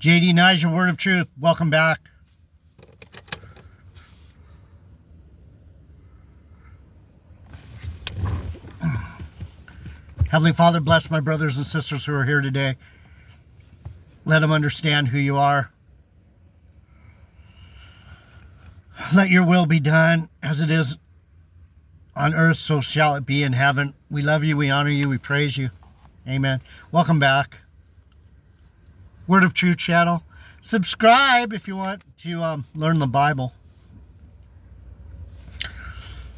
JD Nye, your word of truth. Welcome back. Heavenly Father, bless my brothers and sisters who are here today. Let them understand who you are. Let your will be done as it is on earth, so shall it be in heaven. We love you, we honor you, we praise you. Amen. Welcome back. Word of Truth channel. Subscribe if you want to learn the Bible.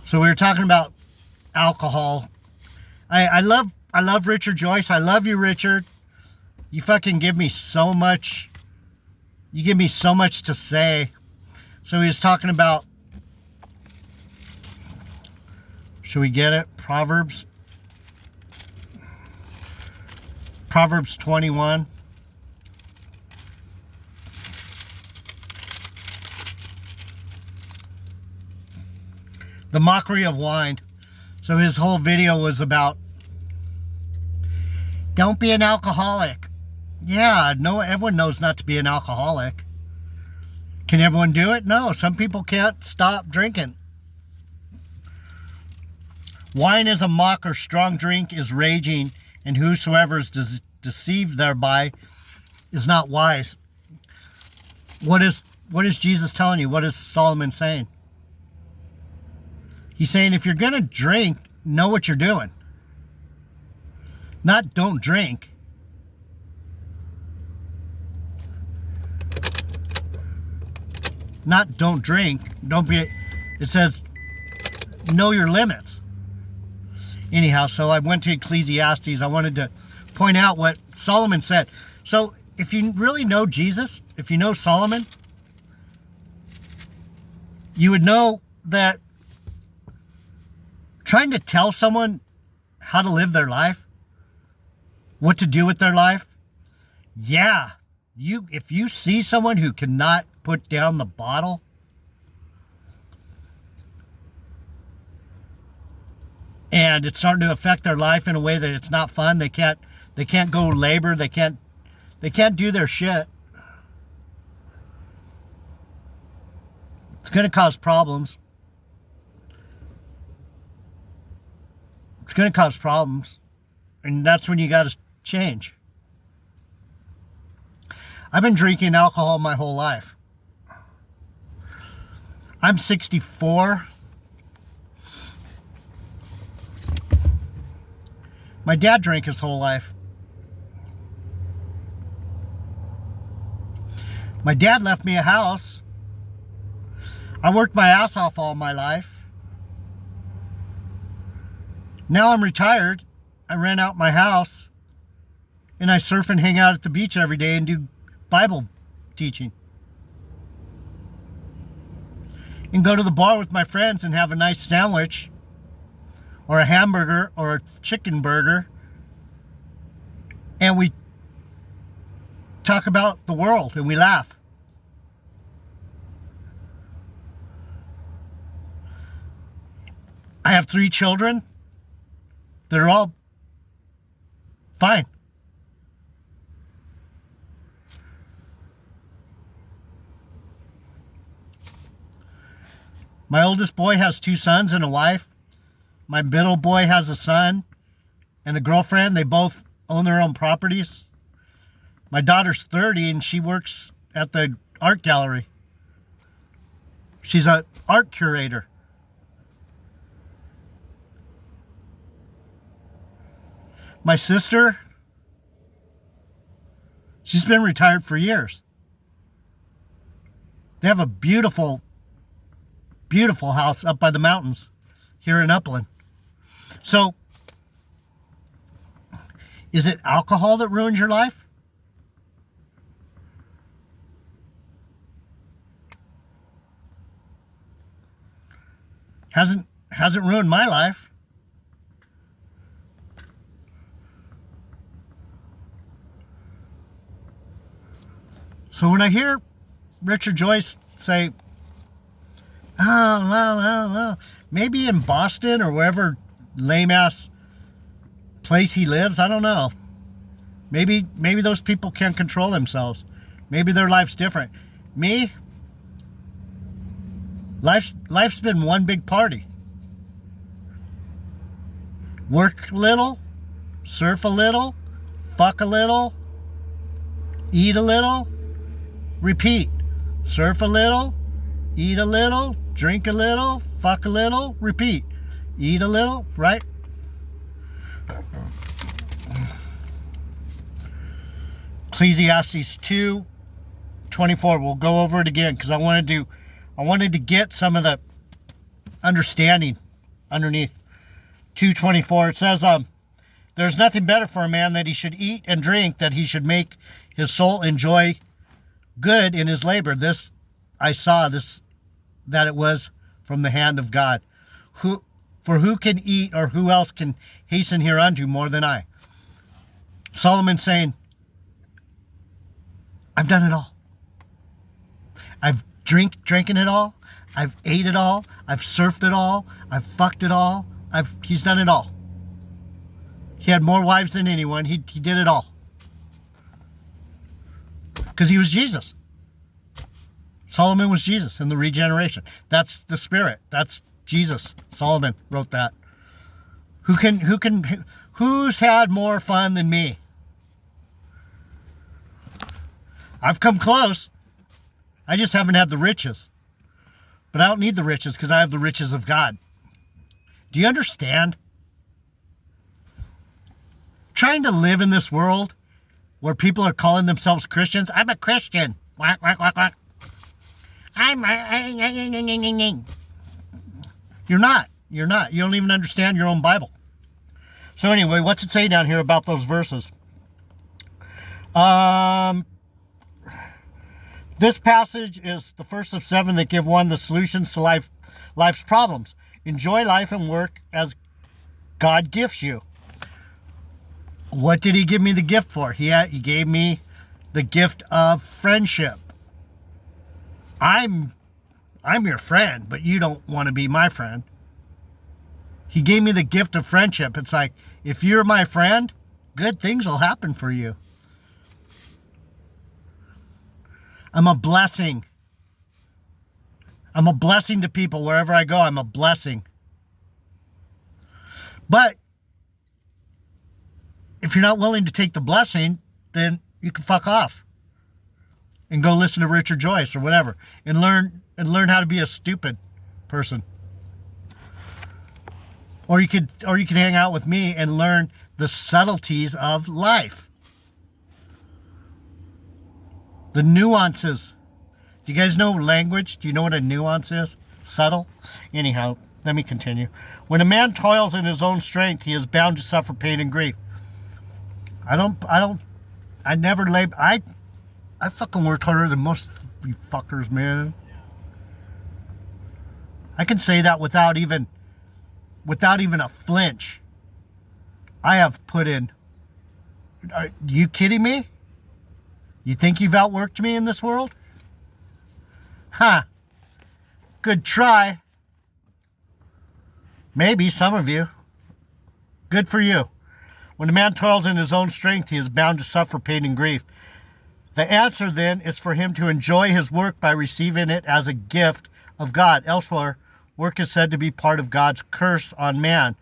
So we were talking about alcohol. I love Richard Joyce. I love you, Richard. You fucking give me so much. You give me so much to say. So he was talking about, should we get it? Proverbs 21. The mockery of wine. So his whole video was about, don't be an alcoholic. Yeah, no, everyone knows not to be an alcoholic. Can everyone do it? No, some people can't stop drinking. Wine is a mocker, strong drink is raging, and whosoever is deceived thereby is not wise. What is Jesus telling you? What is Solomon saying? He's saying if you're going to drink, know what you're doing. Not don't drink. Not don't drink. Don't be. It says know your limits. Anyhow, so I went to Ecclesiastes. I wanted to point out what Solomon said. So if you really know Jesus, if you know Solomon, you would know that trying to tell someone how to live their life, what to do with their life, yeah, if you see someone who cannot put down the bottle, and it's starting to affect their life in a way that it's not fun, they can't go labor, they can't do their shit, it's going to cause problems. It's going to cause problems. And that's when you got to change. I've been drinking alcohol my whole life. I'm 64. My dad drank his whole life. My dad left me a house. I worked my ass off all my life. Now I'm retired. I rent out my house and I surf and hang out at the beach every day and do Bible teaching. And go to the bar with my friends and have a nice sandwich or a hamburger or a chicken burger. And we talk about the world and we laugh. I have 3 children. They're all fine. My oldest boy has 2 sons and a wife. My middle boy has a son and a girlfriend. They both own their own properties. My daughter's 30 and she works at the art gallery. She's an art curator. My sister, she's been retired for years. They have a beautiful, beautiful house up by the mountains here in Upland. So, is it alcohol that ruins your life? Hasn't ruined my life. So when I hear Richard Joyce say, well, maybe in Boston or wherever lame-ass place he lives, I don't know. Maybe those people can't control themselves. Maybe their life's different. Me, life's been one big party. Work a little, surf a little, fuck a little, eat a little, repeat. Surf a little, eat a little, drink a little, fuck a little, repeat. Eat a little, right? Ecclesiastes 2:24. We'll go over it again because I wanted to get some of the understanding underneath 2:24. It says, there's nothing better for a man that he should eat and drink, that he should make his soul enjoy good in his labor. This I saw this, that it was from the hand of God. For who can eat, or who else can hasten hereunto more than I? Solomon saying, I've done it all. I've drinking it all. I've ate it all. I've surfed it all. I've fucked it all. He's done it all. He had more wives than anyone. He did it all. Because he was Jesus. Solomon was Jesus in the regeneration. That's the Spirit. That's Jesus. Solomon wrote that. Who's had more fun than me? I've come close. I just haven't had the riches. But I don't need the riches because I have the riches of God. Do you understand? Trying to live in this world where people are calling themselves Christians. I'm a Christian. Quack, quack, quack, quack. You're not. You're not. You don't even understand your own Bible. So anyway, what's it say down here about those verses? This passage is the first of 7 that give one the solutions to life's problems. Enjoy life and work as God gifts you. What did he give me the gift for? He gave me the gift of friendship. I'm your friend, but you don't want to be my friend. He gave me the gift of friendship. It's like, if you're my friend, good things will happen for you. I'm a blessing. I'm a blessing to people. Wherever I go, I'm a blessing. But if you're not willing to take the blessing, then you can fuck off and go listen to Richard Joyce or whatever and learn how to be a stupid person. Or you could hang out with me and learn the subtleties of life. The nuances. Do you guys know language? Do you know what a nuance is? Subtle? Anyhow, let me continue. When a man toils in his own strength, he is bound to suffer pain and grief. I fucking work harder than most of you fuckers, man. I can say that without even a flinch. I have put in. Are you kidding me? You think you've outworked me in this world? Huh. Good try. Maybe some of you. Good for you. When a man toils in his own strength, he is bound to suffer pain and grief. The answer then is for him to enjoy his work by receiving it as a gift of God. Elsewhere, work is said to be part of God's curse on man,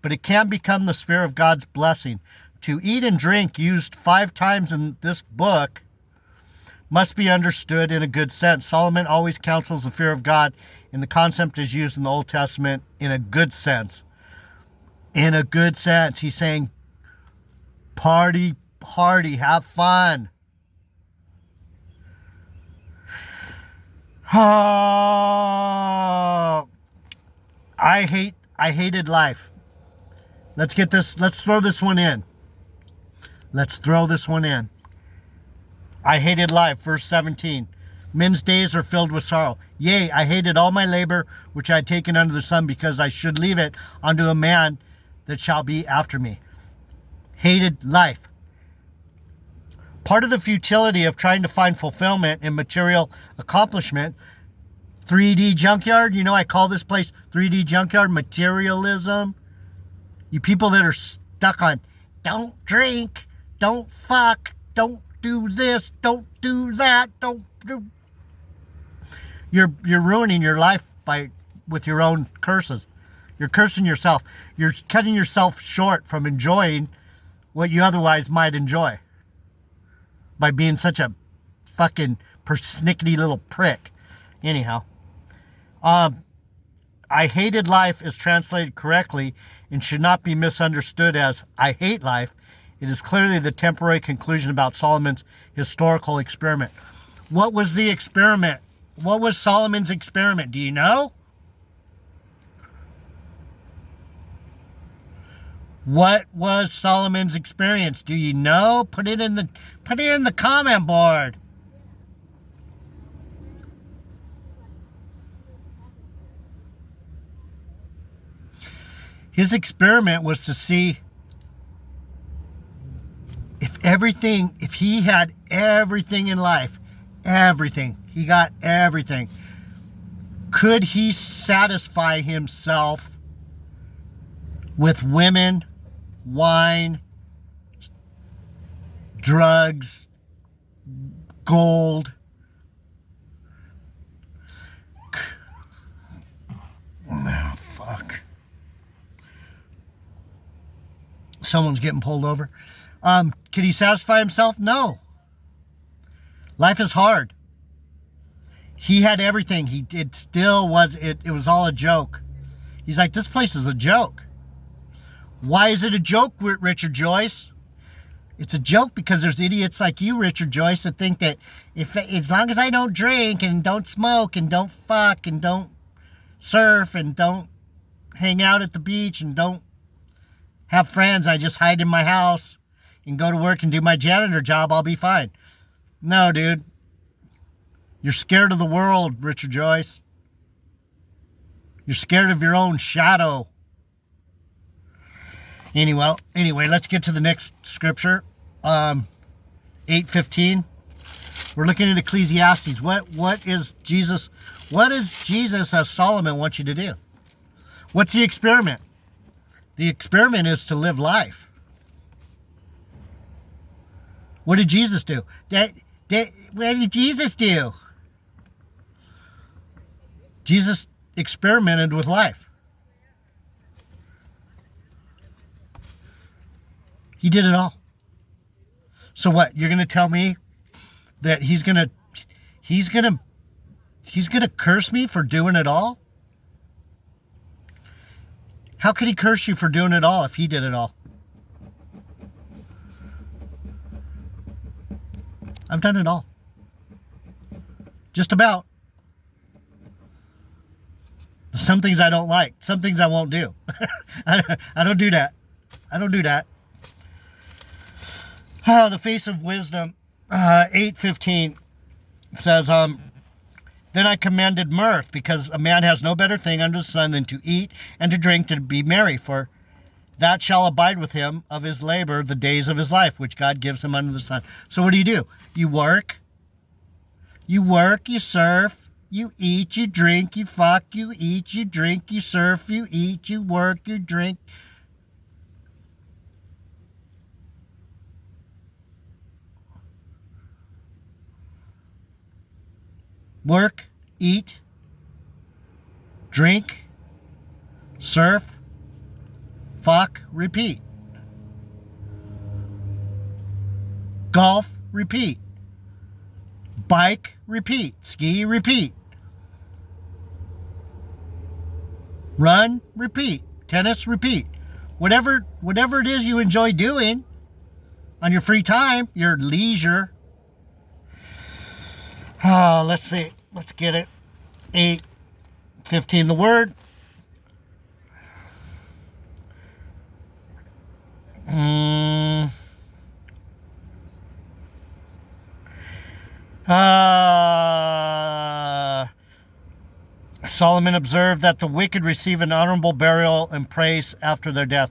but it can become the sphere of God's blessing. To eat and drink, used 5 times in this book, must be understood in a good sense. Solomon always counsels the fear of God, and the concept is used in the Old Testament in a good sense. In a good sense. He's saying, party, have fun. Oh, I hated life. Let's throw this one in. I hated life, verse 17. Men's days are filled with sorrow. Yea, I hated all my labor which I had taken under the sun, because I should leave it unto a man that shall be after me. Hated life. Part of the futility of trying to find fulfillment in material accomplishment, 3D junkyard, I call this place 3D junkyard, materialism. You people that are stuck on, don't drink, don't fuck, don't do this, don't do that, don't do. You're ruining your life with your own curses. You're cursing yourself. You're cutting yourself short from enjoying what you otherwise might enjoy by being such a fucking persnickety little prick. Anyhow, I hated life is translated correctly and should not be misunderstood as I hate life. It is clearly the temporary conclusion about Solomon's historical experiment. What was the experiment? What was Solomon's experiment? Do you know? What was Solomon's experience? Do you know? Put it in the comment board. His experiment was to see if he had everything in life, everything, he got everything, could he satisfy himself with women, wine, drugs, gold? Oh, fuck. Someone's getting pulled over. Could he satisfy himself? No. Life is hard. He had everything. It was all a joke. He's like, this place is a joke. Why is it a joke, Richard Joyce? It's a joke because there's idiots like you, Richard Joyce, that think that as long as I don't drink and don't smoke and don't fuck and don't surf and don't hang out at the beach and don't have friends, I just hide in my house and go to work and do my janitor job, I'll be fine. No, dude. You're scared of the world, Richard Joyce. You're scared of your own shadow. Anyway, let's get to the next scripture. 8:15. We're looking at Ecclesiastes. What is Jesus as Solomon wants you to do? What's the experiment? The experiment is to live life. What did Jesus do? What did Jesus do? Jesus experimented with life. He did it all. So what? You're going to tell me that he's going to curse me for doing it all? How could he curse you for doing it all if he did it all? I've done it all. Just about. Some things I don't like. Some things I won't do. I don't do that. I don't do that. Oh, the face of wisdom. 8:15 says, then I commended mirth, because a man has no better thing under the sun than to eat and to drink, to be merry, for that shall abide with him of his labor the days of his life, which God gives him under the sun. So what do? You work, you surf, you eat, you drink, you fuck, you eat, you drink, you surf, you eat, you work, you drink. Work, eat, drink, surf, fuck, repeat. Golf, repeat. Bike, repeat. Ski, repeat. Run, repeat. Tennis, repeat. Whatever it is you enjoy doing on your free time, your leisure. Oh, let's see. Let's get it. 8:15, the word. Solomon observed that the wicked receive an honorable burial and praise after their death.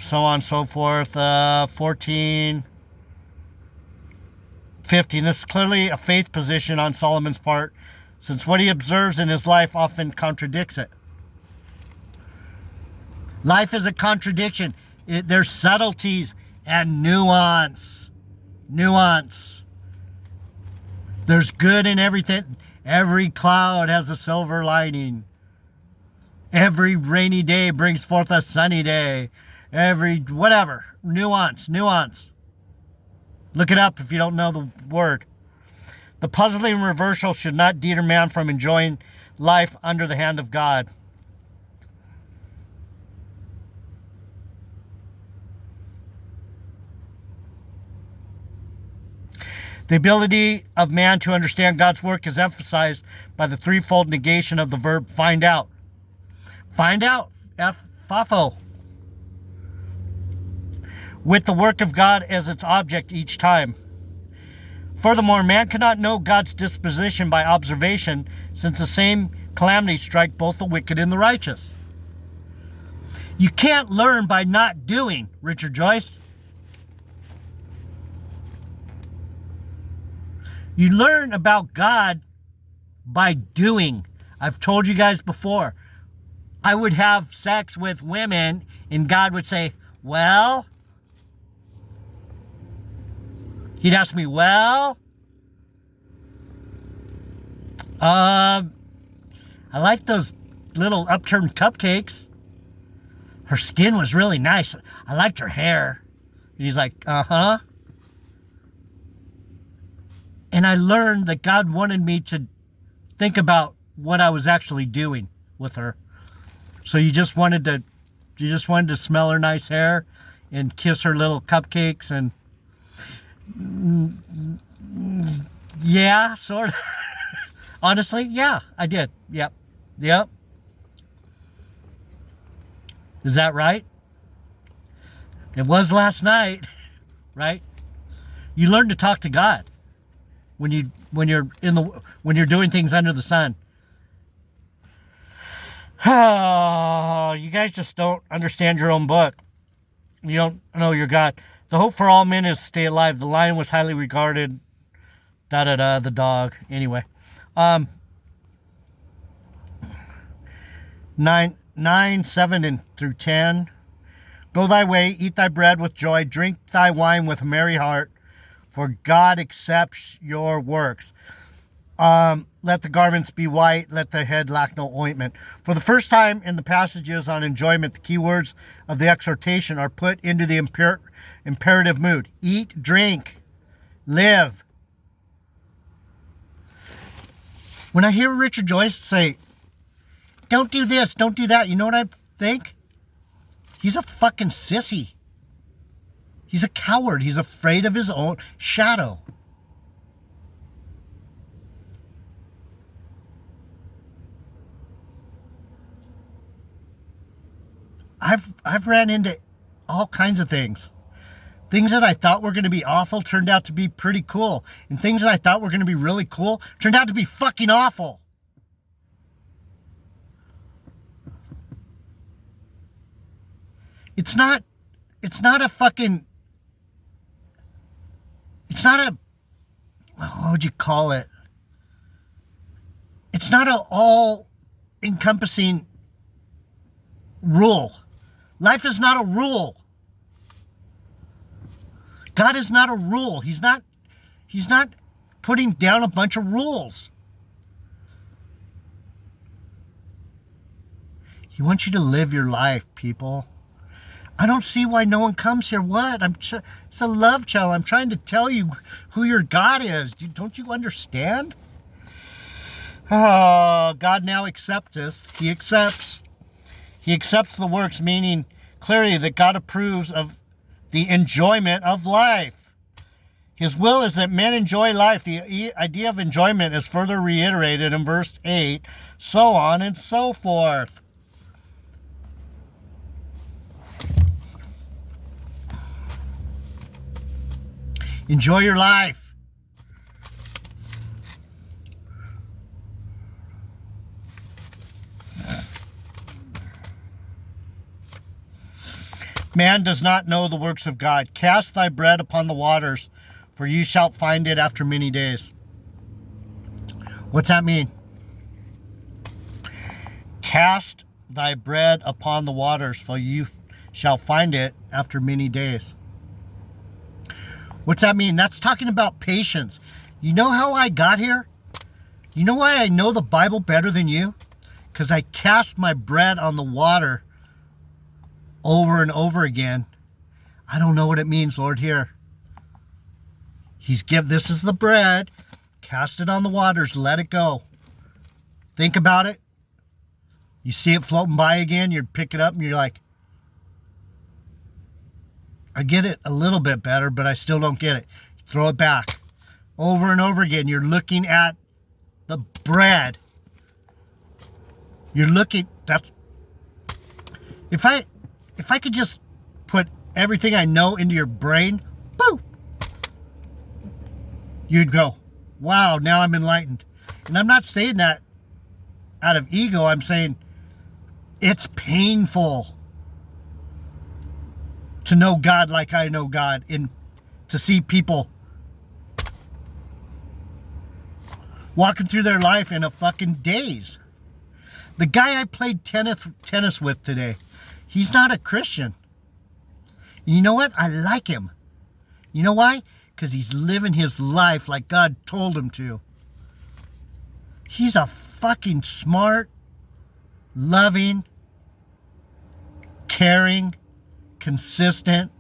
So on and so forth. 14. 15. This is clearly a faith position on Solomon's part, since what he observes in his life often contradicts it. Life is a contradiction. There's subtleties and nuance. Nuance. There's good in everything. Every cloud has a silver lining. Every rainy day brings forth a sunny day. Every whatever. Nuance. Look it up if you don't know the word. The puzzling reversal should not deter man from enjoying life under the hand of God. The ability of man to understand God's work is emphasized by the threefold negation of the verb find out. Find out, FAFO. With the work of God as its object each time. Furthermore, man cannot know God's disposition by observation, since the same calamities strike both the wicked and the righteous. You can't learn by not doing, Richard Joyce. You learn about God by doing. I've told you guys before. I would have sex with women and God would say, well? He'd ask me, well? I like those little upturned cupcakes. Her skin was really nice. I liked her hair. And he's like, uh-huh. And I learned that God wanted me to think about what I was actually doing with her. So you just wanted to smell her nice hair and kiss her little cupcakes and yeah, sort of. Honestly, yeah, I did. Yep. Is that right? It was last night, right? You learn to talk to God when you're doing things under the sun. You guys just don't understand your own book. You don't know your God. The hope for all men is to stay alive. The lion was highly regarded. The dog. Anyway. 9, 7 and through 10. Go thy way, eat thy bread with joy, drink thy wine with a merry heart, for God accepts your works. Let the garments be white, let the head lack no ointment. For the first time in the passages on enjoyment, the key words of the exhortation are put into the imperative mood. Eat, drink, live. When I hear Richard Joyce say, don't do this, don't do that, you know what I think? He's a fucking sissy. He's a coward. He's afraid of his own shadow. I've ran into all kinds of things. Things that I thought were going to be awful turned out to be pretty cool. And things that I thought were going to be really cool turned out to be fucking awful. It's not a fucking, it's not a, what would you call it? It's not an all-encompassing rule. Life is not a rule. God is not a rule. He's not putting down a bunch of rules. He wants you to live your life, people. I don't see why no one comes here. What? It's a love channel. I'm trying to tell you who your God is. Don't you understand? Oh, God now accepts us. He accepts the works, meaning clearly that God approves of the enjoyment of life. His will is that men enjoy life. The idea of enjoyment is further reiterated in verse 8, so on and so forth. Enjoy your life. Man does not know the works of God. Cast thy bread upon the waters, for you shalt find it after many days. What's that mean? Cast thy bread upon the waters, for you shall find it after many days. What's that mean? That's talking about patience. You know how I got here? You know why I know the Bible better than you? Because I cast my bread on the water over and over again. I don't know what it means, Lord, here. This is the bread. Cast it on the waters. Let it go. Think about it. You see it floating by again. You pick it up and you're like, I get it a little bit better, but I still don't get it. Throw it back. Over and over again. You're looking at the bread. You're looking, if I could just put everything I know into your brain, boom, you'd go, wow, now I'm enlightened. And I'm not saying that out of ego. I'm saying it's painful to know God like I know God, and to see people walking through their life in a fucking daze. The guy I played tennis with today, he's not a Christian. And you know what? I like him. You know why? Because he's living his life like God told him to. He's a fucking smart, loving, caring, consistent,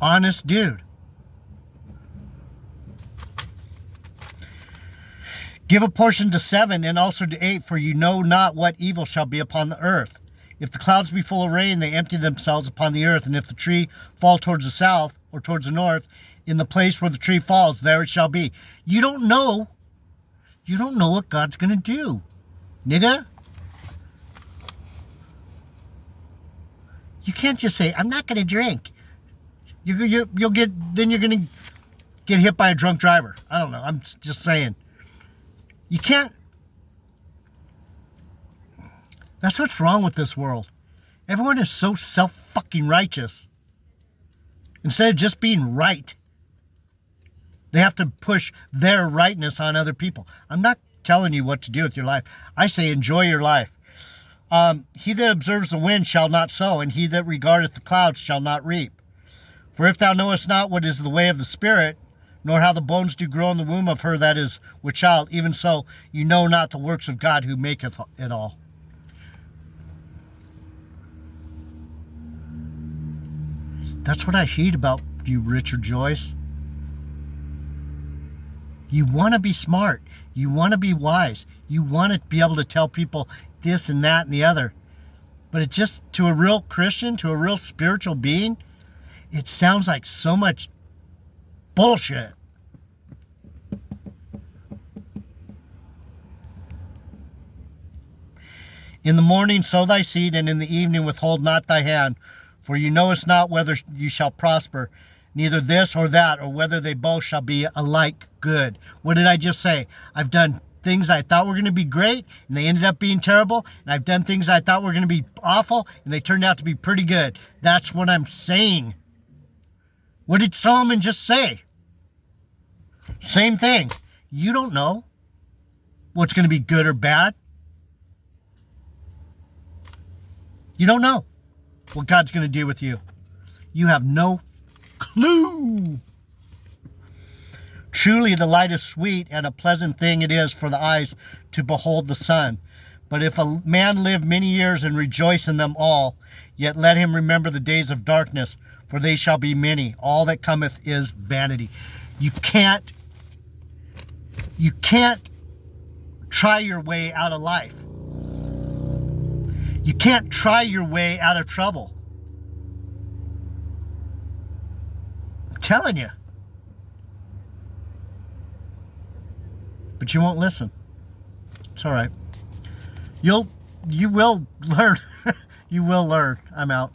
honest dude. Give a portion to 7 and also to 8, for you know not what evil shall be upon the earth. If the clouds be full of rain, they empty themselves upon the earth. And if the tree fall towards the south or towards the north, in the place where the tree falls, there it shall be. You don't know what God's going to do, nigga. You can't just say, I'm not going to drink. You're going to get hit by a drunk driver. I don't know. I'm just saying. You can't. That's what's wrong with this world. Everyone is so self-fucking righteous. Instead of just being right, they have to push their rightness on other people. I'm not telling you what to do with your life. I say enjoy your life. He that observes the wind shall not sow, and he that regardeth the clouds shall not reap. For if thou knowest not what is the way of the Spirit, nor how the bones do grow in the womb of her that is with child, even so you know not the works of God who maketh it all. That's what I hate about you, Richard Joyce. You want to be smart. You want to be wise. You want to be able to tell people this and that and the other. But it just, to a real Christian, to a real spiritual being, it sounds like so much bullshit. In the morning sow thy seed, and in the evening withhold not thy hand. For you knowest not whether you shall prosper, neither this or that, or whether they both shall be alike good. What did I just say? I've done things I thought were going to be great, and they ended up being terrible. And I've done things I thought were going to be awful, and they turned out to be pretty good. That's what I'm saying. What did Solomon just say? Same thing. You don't know what's going to be good or bad. You don't know what God's going to do with you. You have no clue. Truly the light is sweet, and a pleasant thing it is for the eyes to behold the sun. But if a man live many years and rejoice in them all, yet let him remember the days of darkness, for they shall be many. All that cometh is vanity. You can't try your way out of life. You can't try your way out of trouble. I'm telling you. But you won't listen. It's all right. You will learn. You will learn. I'm out.